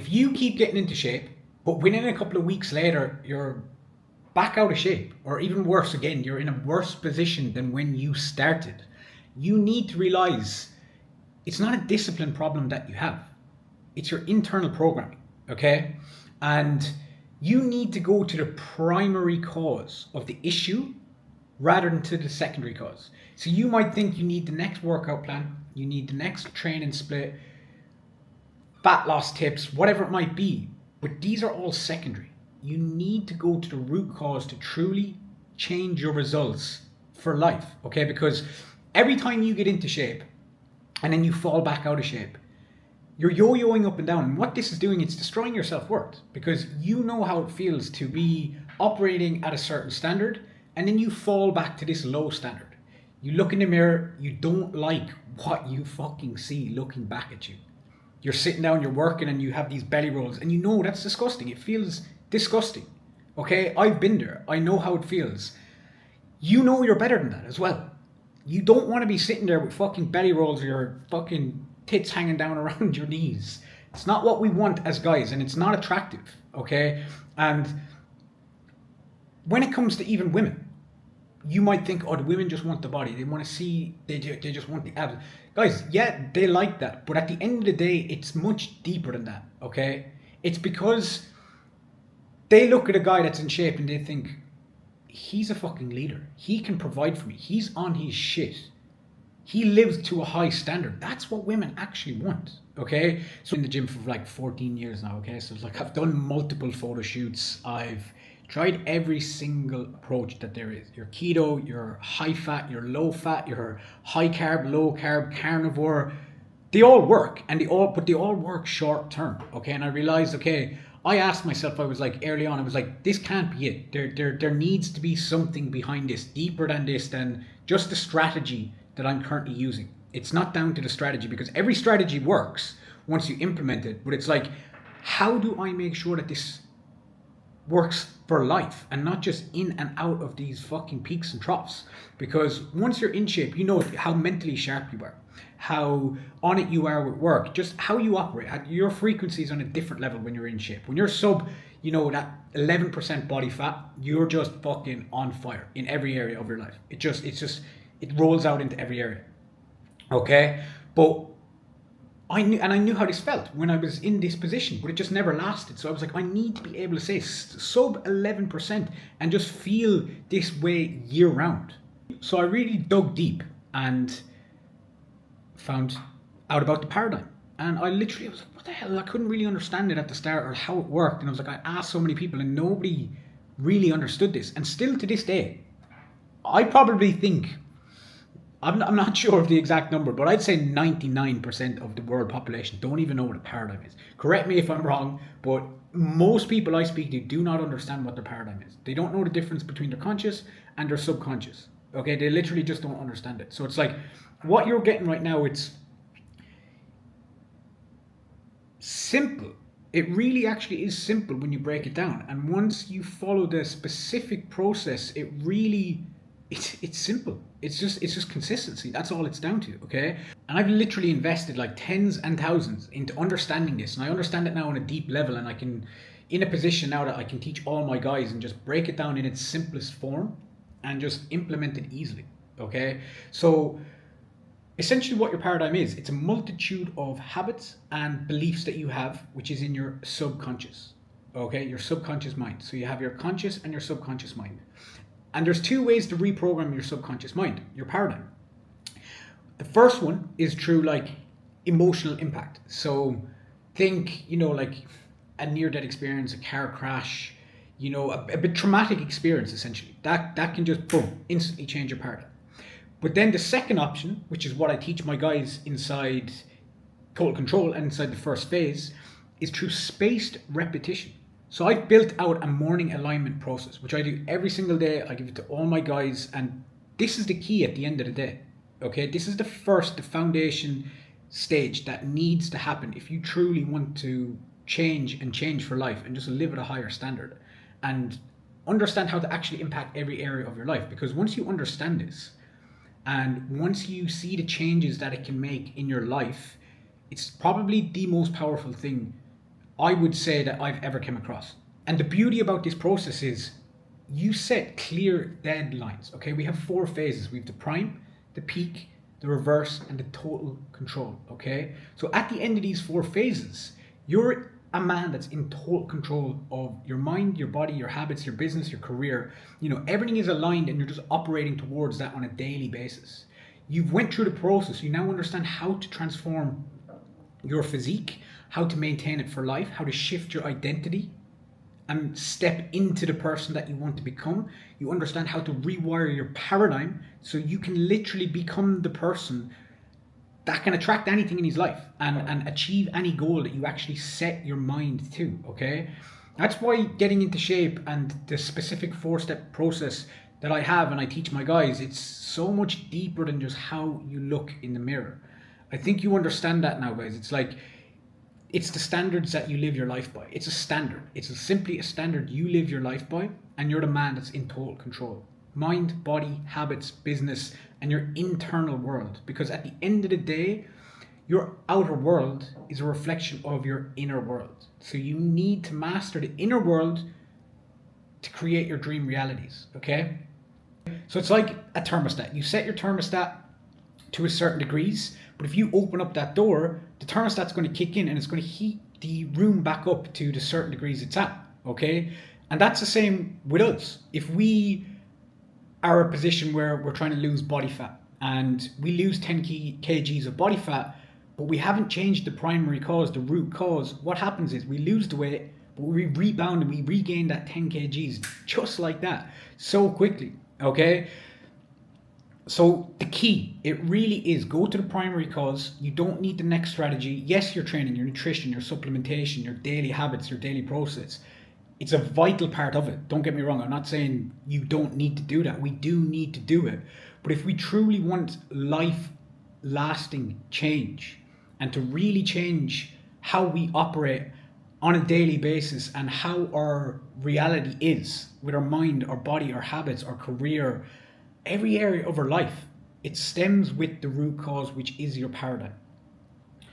If you keep getting into shape, but within a couple of weeks later, you're back out of shape, or even worse again, you're in a worse position than when you started, you need to realize it's not a discipline problem that you have. It's your internal programming, okay? And you need to go to the primary cause of the issue rather than to the secondary cause. So you might think you need the next workout plan, you need the next training split, fat loss tips, whatever it might be, but these are all secondary. You need to go to the root cause to truly change your results for life, okay? Because every time you get into shape and then you fall back out of shape, you're yo-yoing up and down. And what this is doing, it's destroying your self-worth, because you know how it feels to be operating at a certain standard and then you fall back to this low standard. You look in the mirror, you don't like what you fucking see looking back at you. You're sitting down, you're working, and you have these belly rolls, and you know that's disgusting. It feels disgusting. Okay, I've been there. I know how it feels. You know you're better than that as well. You don't want to be sitting there with fucking belly rolls or your fucking tits hanging down around your knees. It's not what we want as guys, and it's not attractive. Okay, and when it comes to even women, you might think, oh, the women just want the body. They want to see, they just want the abs. Guys, yeah, they like that. But at the end of the day, it's much deeper than that, okay? It's because they look at a guy that's in shape and they think, he's a fucking leader. He can provide for me. He's on his shit. He lives to a high standard. That's what women actually want, okay? So in the gym for like 14 years now, okay? So it's like I've done multiple photo shoots. I've tried every single approach that there is. Your keto, your high fat, your low fat, your high carb, low carb, carnivore. They all work, and they all work short term. Okay, and I realized, okay, I asked myself, I was like early on, I was like, this can't be it. There needs to be something behind this, deeper than this, than just the strategy that I'm currently using. It's not down to the strategy, because every strategy works once you implement it. But it's like, how do I make sure that this works for life and not just in and out of these fucking peaks and troughs? Because once you're in shape, you know how mentally sharp you are, how on it you are with work, just how you operate. Your frequency is on a different level when you're in shape. When you're sub, that 11% body fat, you're just fucking on fire in every area of your life. It rolls out into every area. Okay? But I knew how this felt when I was in this position, but it just never lasted. So I was like, I need to be able to say sub 11% and just feel this way year round. So I really dug deep and found out about the paradigm. And I literally was like, what the hell? I couldn't really understand it at the start or how it worked. And I was like, I asked so many people and nobody really understood this. And still to this day, I probably think, I'm not sure of the exact number, but I'd say 99% of the world population don't even know what a paradigm is. Correct me if I'm wrong, but most people I speak to do not understand what their paradigm is. They don't know the difference between their conscious and their subconscious. Okay, they literally just don't understand it. So it's like, what you're getting right now, it's simple. It really actually is simple when you break it down. And once you follow the specific process, it's simple. It's just consistency. That's all it's down to, okay? And I've literally invested like tens and thousands into understanding this, and I understand it now on a deep level, and I can, in a position now that I can teach all my guys and just break it down in its simplest form and just implement it easily, okay? So essentially what your paradigm is, it's a multitude of habits and beliefs that you have, which is in your subconscious, okay? Your subconscious mind. So you have your conscious and your subconscious mind. And there's two ways to reprogram your subconscious mind, your paradigm. The first one is through like emotional impact. So think, like a near-death experience, a car crash, a bit traumatic experience essentially. That can just, boom, instantly change your paradigm. But then the second option, which is what I teach my guys inside Total Control and inside the first phase, is through spaced repetition. So I've built out a morning alignment process, which I do every single day. I give it to all my guys, and this is the key at the end of the day. Okay, this is the foundation stage that needs to happen if you truly want to change for life and just live at a higher standard and understand how to actually impact every area of your life. Because once you understand this and once you see the changes that it can make in your life, it's probably the most powerful thing I would say that I've ever come across. And the beauty about this process is you set clear deadlines. Okay, we have 4 phases. We have the prime, the peak, the reverse, and the total control. Okay, so at the end of these 4 phases, you're a man that's in total control of your mind, your body, your habits, your business, your career. Everything is aligned and you're just operating towards that on a daily basis. You've went through the process. You now understand how to transform your physique, how to maintain it for life, how to shift your identity and step into the person that you want to become. You understand how to rewire your paradigm so you can literally become the person that can attract anything in his life and achieve any goal that you actually set your mind to. Okay, that's why getting into shape and the specific 4-step process that I have and I teach my guys, it's so much deeper than just how you look in the mirror. I think you understand that now, guys. It's the standards that you live your life by. It's a standard. It's simply a standard you live your life by, and you're the man that's in total control. Mind, body, habits, business, and your internal world. Because at the end of the day, your outer world is a reflection of your inner world. So you need to master the inner world to create your dream realities, okay? So it's like a thermostat. You set your thermostat to a certain degrees, but if you open up that door, the thermostat's going to kick in and it's going to heat the room back up to the certain degrees it's at, okay? And that's the same with us. If we are a position where we're trying to lose body fat and we lose 10 kgs of body fat, but we haven't changed the primary cause, the root cause, what happens is we lose the weight, but we rebound and we regain that 10 kgs just like that, so quickly, okay? So the key, it really is go to the primary cause. You don't need the next strategy. Yes, your training, your nutrition, your supplementation, your daily habits, your daily process. It's a vital part of it. Don't get me wrong. I'm not saying you don't need to do that. We do need to do it. But if we truly want life-lasting change and to really change how we operate on a daily basis and how our reality is with our mind, our body, our habits, our career, every area of our life, it stems with the root cause, which is your paradigm.